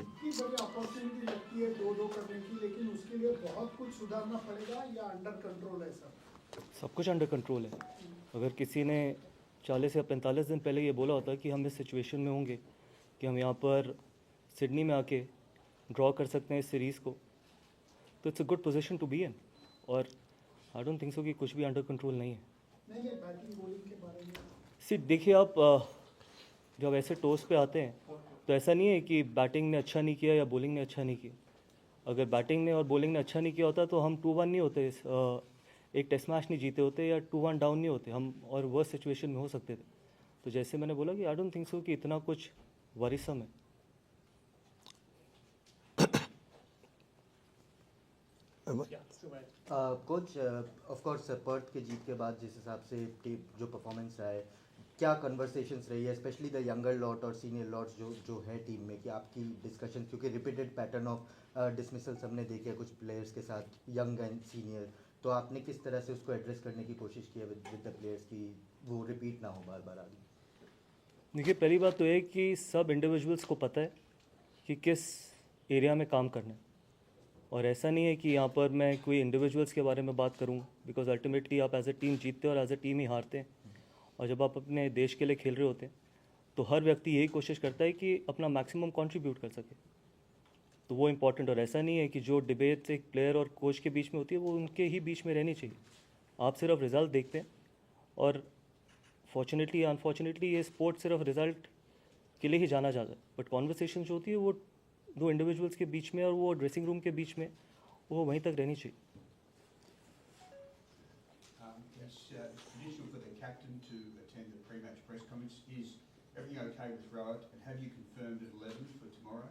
कि बड़ी अपॉर्चुनिटी लगती है 2-2 करने की, लेकिन उसके लिए बहुत कुछ सुधारना पड़ेगा या अंडर कंट्रोल है सब कुछ अंडर कंट्रोल है। अगर किसी ने 40 या 45 दिन पहले ये बोला होता कि हम इस सिचुएशन में होंगे कि हम यहाँ पर सिडनी में आके ड्रॉ कर सकते हैं इस सीरीज़ को, तो it's a good position to be in. और आई डोंट थिंक सो कि कुछ भी अंडर कंट्रोल नहीं है। नहीं, बैटिंग बॉलिंग के बारे में देखिए आप जब ऐसे टॉस पे आते हैं तो ऐसा नहीं है कि बैटिंग ने अच्छा नहीं किया या बॉलिंग ने अच्छा नहीं किया। अगर बैटिंग ने और बॉलिंग ने अच्छा नहीं किया होता तो हम 2-1 नहीं होते, एक टेस्ट मैच नहीं जीते होते या 2-1 डाउन नहीं होते हम, और वर्स्ट सिचुएशन में हो सकते थे। तो जैसे मैंने बोला कि आई डोंट थिंक सो कि इतना कुछ वरीसम है। कोच, ऑफ कोर्स पर्थ के जीत के बाद जिस हिसाब से टीम जो परफॉर्मेंस रहा है, क्या कन्वर्सेशंस रही है स्पेशली द यंगर लॉट और सीनियर लॉट्स जो है टीम में, कि आपकी डिस्कशन, क्योंकि रिपीटेड पैटर्न ऑफ डिसमिसल्स हमने देखे हैं कुछ प्लेयर्स के साथ, यंग एंड सीनियर, तो आपने किस तरह से उसको एड्रेस करने की कोशिश की है विद द प्लेयर्स की वो रिपीट ना हो बार बार आगे? देखिए पहली बात तो ये कि सब इंडिविजुअल्स को पता है कि किस एरिया में काम करना है, और ऐसा नहीं है कि यहाँ पर मैं कोई इंडिविजुअल्स के बारे में बात करूँ, बिकॉज अल्टीमेटली आप एज ए टीम जीतते हैं और एज ए टीम ही हारते हैं। और जब आप अपने देश के लिए खेल रहे होते हैं तो हर व्यक्ति यही कोशिश करता है कि अपना मैक्सिमम कंट्रीब्यूट कर सके, तो वो इम्पॉर्टेंट। और ऐसा नहीं है कि जो डिबेट्स एक प्लेयर और कोच के बीच में होती है वो उनके ही बीच में रहनी चाहिए। आप सिर्फ रिजल्ट देखते हैं, और फॉर्चुनेटली या अनफॉर्चुनेटली ये स्पोर्ट सिर्फ रिजल्ट के लिए ही जाना जाता है, बट कॉन्वर्सेशन जो होती है वो दो इंडिविजुअल्स के बीच में और वो ड्रेसिंग रूम के बीच में वो वहीं तक रहनी चाहिए। It's traditional for the captain to attend the pre-match press conference. Is everything okay with Rohit, and have you confirmed at 11 for tomorrow?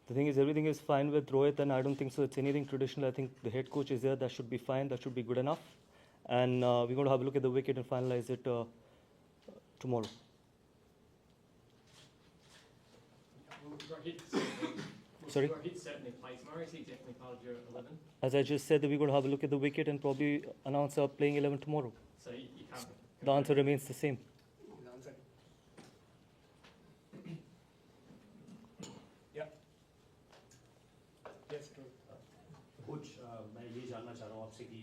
The thing is, everything is fine with Rohit, and I don't think so it's anything traditional. I think the head coach is there. That should be fine. That should be good enough. And we're going to have a look at the wicket and finalize it tomorrow. Sorry? Rohit certainly play tomorrow. Is he definitely part of your 11? As I just said, that we're going to have a look at the wicket and probably announce our playing 11 tomorrow. So you can't. The answer remains the same. कुछ मैं ये जानना चाह रहा हूँ आपसे कि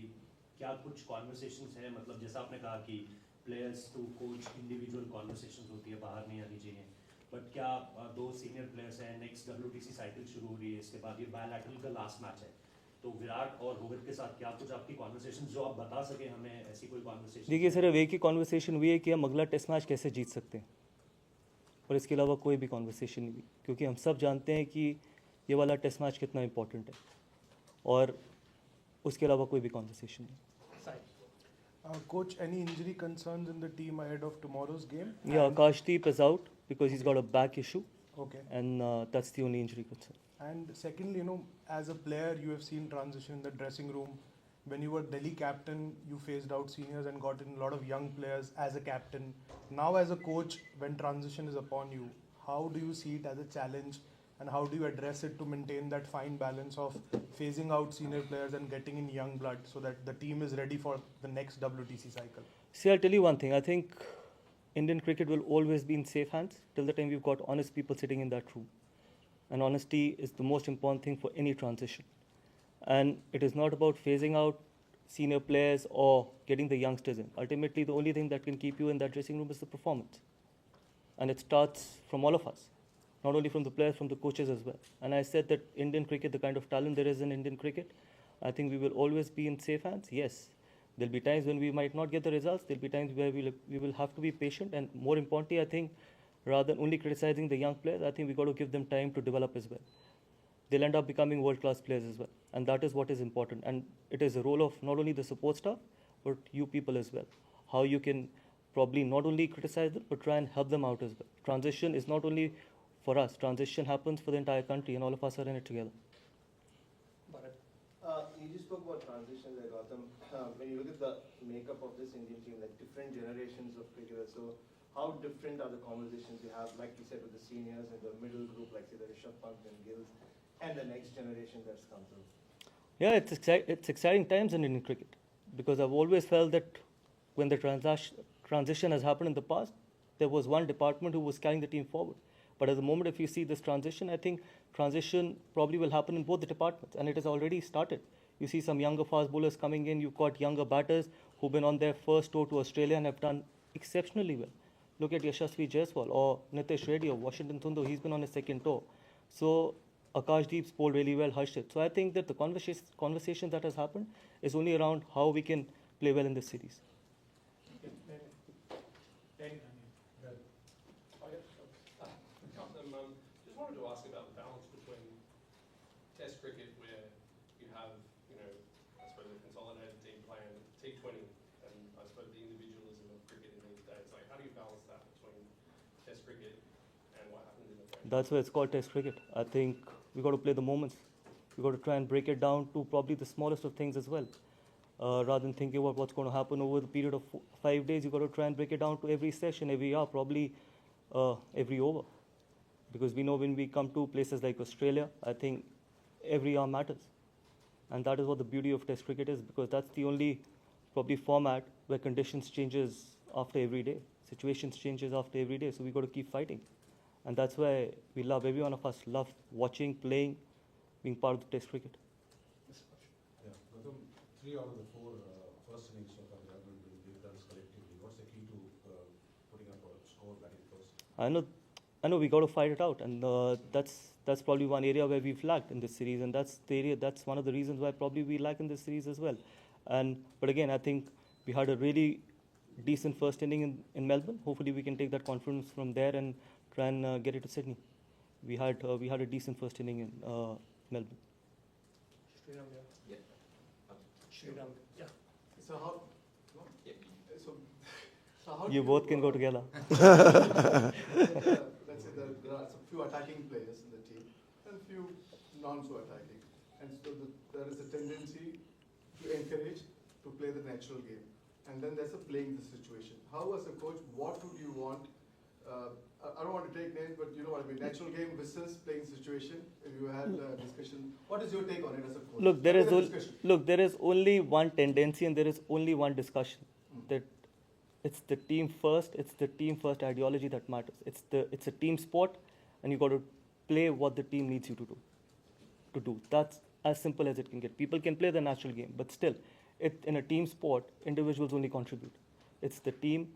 क्या कुछ कॉन्वर्सेशंस हैं, मतलब जैसा आपने कहा कि players to coach individual conversations होती है, बाहर नहीं आनी चाहिए, बट क्या दो सीनियर प्लेयर्स हैं, नेक्स्ट WTC साइकिल शुरू हो रही है, इसके बाद ये बायलैटरल का लास्ट मैच है, तो विराट और रोहित के साथ क्या कुछ आपकी कॉन्वर्सेशंस जो आप बता सके हमें, ऐसी कोई कॉन्वर्सेशन? देखिए सर, अब एक ही कॉन्वर्सेशन हुई है कि हम अगला टेस्ट मैच कैसे जीत सकते हैं, और इसके अलावा कोई भी कॉन्वर्सेशन नहीं हुई, क्योंकि हम सब जानते हैं कि ये वाला टेस्ट मैच कितना इंपॉर्टेंट है, और उसके अलावा कोई भी कॉन्वर्सेशन नहीं। Coach, any injury concerns in the team ahead of tomorrow's game? Yeah, Akashdeep is out because he's got a back issue, Okay. and that's the only injury concern. And secondly, as a player, you have seen transition in the dressing room. When you were Delhi captain, you phased out seniors and got in a lot of young players as a captain. Now as a coach, when transition is upon you, how do you see it as a challenge, and how do you address it to maintain that fine balance of phasing out senior players and getting in young blood so that the team is ready for the next WTC cycle? See, I'll tell you one thing. I think Indian cricket will always be in safe hands till the time we've got honest people sitting in that room. And honesty is the most important thing for any transition. And it is not about phasing out senior players or getting the youngsters in. Ultimately, the only thing that can keep you in that dressing room is the performance. And it starts from all of us, not only from the players, from the coaches as well. And I said that Indian cricket, the kind of talent there is in Indian cricket, I think we will always be in safe hands. Yes, there'll be times when we might not get the results. There'll be times where we will have to be patient. And more importantly, I think, rather than only criticizing the young players, I think we've got to give them time to develop as well. They'll end up becoming world-class players as well. And that is what is important. And it is a role of not only the support staff, but you people as well. How you can probably not only criticize them, but try and help them out as well. Transition is not only for us. Transition happens for the entire country, and all of us are in it together. You just spoke about transition there, Gautam. When you look at the makeup of this Indian team, like different generations of cricketers, so how different are the conversations you have, like you said, with the seniors and the middle group, like say the Rishabh Pant and Gills, and the next generation that's come through? Yeah, it's exciting times in Indian cricket, because I've always felt that when the transition has happened in the past, there was one department who was carrying the team forward. But at the moment, if you see this transition, I think transition probably will happen in both the departments, and it has already started. You see some younger fast bowlers coming in. You've got younger batters who've been on their first tour to Australia and have done exceptionally well. Look at Yashasvi Jaiswal or Nitish Reddy or Washington Sundar. He's been on his second tour. So Akashdeep's bowled really well, Harshit. So I think that the conversation that has happened is only around how we can play well in this series. Just wanted to ask about the balance between Test cricket, where you have, I suppose a consolidated team playing T20, and I suppose the individualism of cricket in these days. Like, how do you balance that between Test cricket and what happens in the game? That's why it's called Test cricket. I think we got to play the moments. We got to try and break it down to probably the smallest of things as well. Rather than thinking about what's going to happen over the period of 5 days, you got to try and break it down to every session, every hour, probably every over. Because we know when we come to places like Australia, I think every hour matters. And that is what the beauty of Test cricket is, because that's the only probably format where conditions changes after every day. Situations changes after every day. So we got to keep fighting. And that's why we love, every one of us love watching, playing, being part of the Test cricket. Yeah, Gautam, 3 out of the 4 first innings so far, they have been doing big runs collectively. What's the key to putting up a score batting first? I know we got to fight it out, and that's probably one area where we've lacked in this series, and that's one of the reasons why probably we lack in this series as well. But again, I think we had a really decent first inning in Melbourne. Hopefully, we can take that confidence from there and try and get it to Sydney. We had a decent first inning in Melbourne. So how? So how? You both can go together. Let's say there are some few attacking players in the team and few non-so attacking, and so there is a tendency to encourage to play the natural game, and then there's a playing the situation. How, as a coach, what would you want? I don't want to take names, but you know what I mean. Natural game versus playing situation. If you had a discussion, what is your take on it as a coach? Look, there is only one tendency and there is only one discussion. That it's the team first. It's the team first ideology that matters. It's a team sport, and you got to play what the team needs you to do. That's as simple as it can get. People can play the natural game, but still, in a team sport, individuals only contribute. It's the team.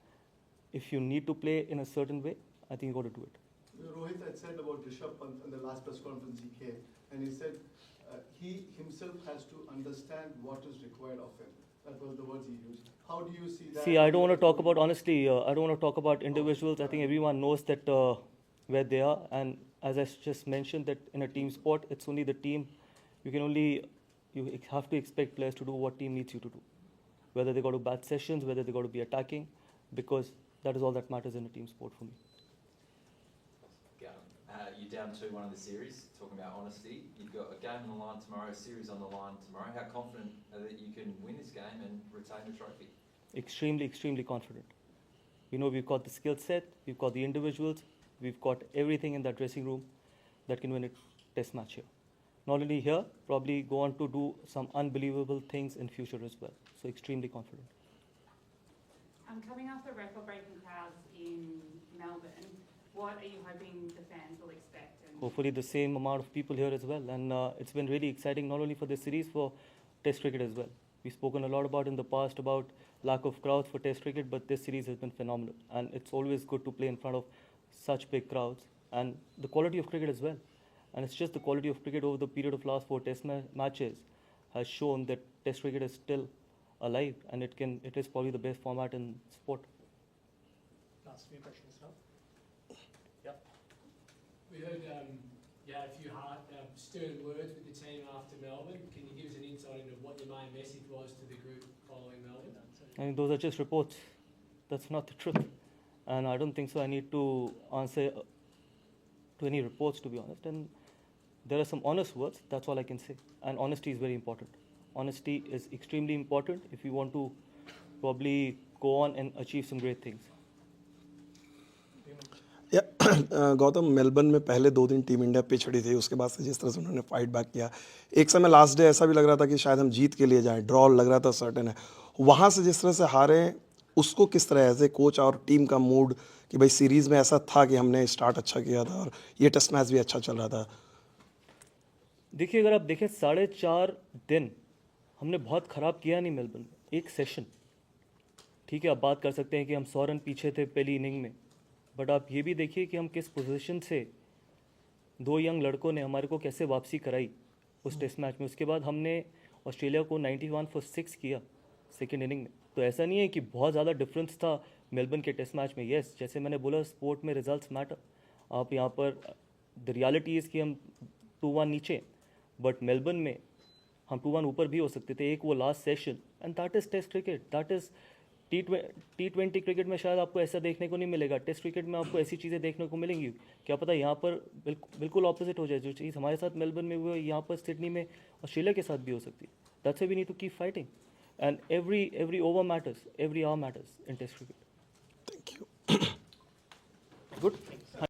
If you need to play in a certain way, I think you got to do it. Rohit had said about Rishabh Pant in the last press conference he came, and he said he himself has to understand what is required of him. That was the words he used. How do you see that? See, I don't want to talk about, honestly, I don't want to talk about individuals. I think everyone knows that where they are. And as I just mentioned, that in a team sport, it's only the team. You have to expect players to do what team needs you to do. Whether they got to bat sessions, whether they got to be attacking, because that is all that matters in a team sport for me. You're down 2-1 in the series, talking about honesty. You've got a game on the line tomorrow, a series on the line tomorrow. How confident are that you can win this game and retain the trophy? Extremely, extremely confident. We know we've got the skill set, we've got the individuals, we've got everything in that dressing room that can win a test match here. Not only here, probably go on to do some unbelievable things in future as well. So extremely confident. Coming off the record-breaking crowds in Melbourne, what are you hoping the fans will expect? Hopefully the same amount of people here as well. And it's been really exciting, not only for this series, for Test cricket as well. We've spoken a lot about in the past about lack of crowds for Test cricket, but this series has been phenomenal. And it's always good to play in front of such big crowds. And the quality of cricket as well. And it's just the quality of cricket over the period of last 4 Test matches has shown that Test cricket is still alive, and it is probably the best format in sport. Last few questions now. Yep. We heard you had a few stern words with the team after Melbourne. Can you give us an insight into what your main message was to the group following Melbourne? I mean, those are just reports. That's not the truth. And I don't think so. I need to answer to any reports, to be honest. And there are some honest words. That's all I can say. And honesty is very important. Honesty is extremely important if you want to probably go on and achieve some great things. Gautam, Melbourne में पहले 2 दिन team India पिछड़ी थी, उसके बाद से जिस तरह से उन्होंने फाइट बैक किया, एक समय लास्ट डे ऐसा भी लग रहा था कि शायद हम जीत के लिए जाएं, ड्रॉ लग रहा था सर्टेन है, वहाँ से जिस तरह से हारे, उसको किस तरह एज ए कोच और टीम का मूड कि भाई सीरीज़ में ऐसा था कि हमने स्टार्ट अच्छा किया था और ये टेस्ट मैच भी अच्छा चल रहा था? देखिए, अगर आप देखें 4.5 दिन हमने बहुत ख़राब किया नहीं मेलबर्न में, एक सेशन। ठीक है, आप बात कर सकते हैं कि हम 100 रन पीछे थे पहली इनिंग में, बट आप ये भी देखिए कि हम किस पोजीशन से, 2 यंग लड़कों ने हमारे को कैसे वापसी कराई उस टेस्ट मैच में। उसके बाद हमने ऑस्ट्रेलिया को 91 for 6 किया सेकेंड इनिंग में। तो ऐसा नहीं है कि बहुत ज़्यादा डिफरेंस था मेलबर्न के टेस्ट मैच में। येस, जैसे मैंने बोला, स्पोर्ट में रिजल्ट्स मैटर। आप यहाँ पर द रियलिटी इज़ कि हम 2-1 नीचे, बट मेलबर्न में हम 2-1 ऊपर भी हो सकते थे। एक वो last session, and that is test cricket, that is T20 cricket में शायद आपको ऐसा देखने को नहीं मिलेगा। टेस्ट क्रिकेट में आपको ऐसी चीज़ें देखने को मिलेंगी, क्या पता यहाँ पर बिल्कुल ऑपोजिट हो जाए। जो चीज़ हमारे साथ मेलबर्न में हुई है, यहाँ पर सिडनी में ऑस्ट्रेलिया के साथ भी हो सकती है। That's why we need to keep fighting, and every over matters, every hour matters in test cricket. Thank you. Good.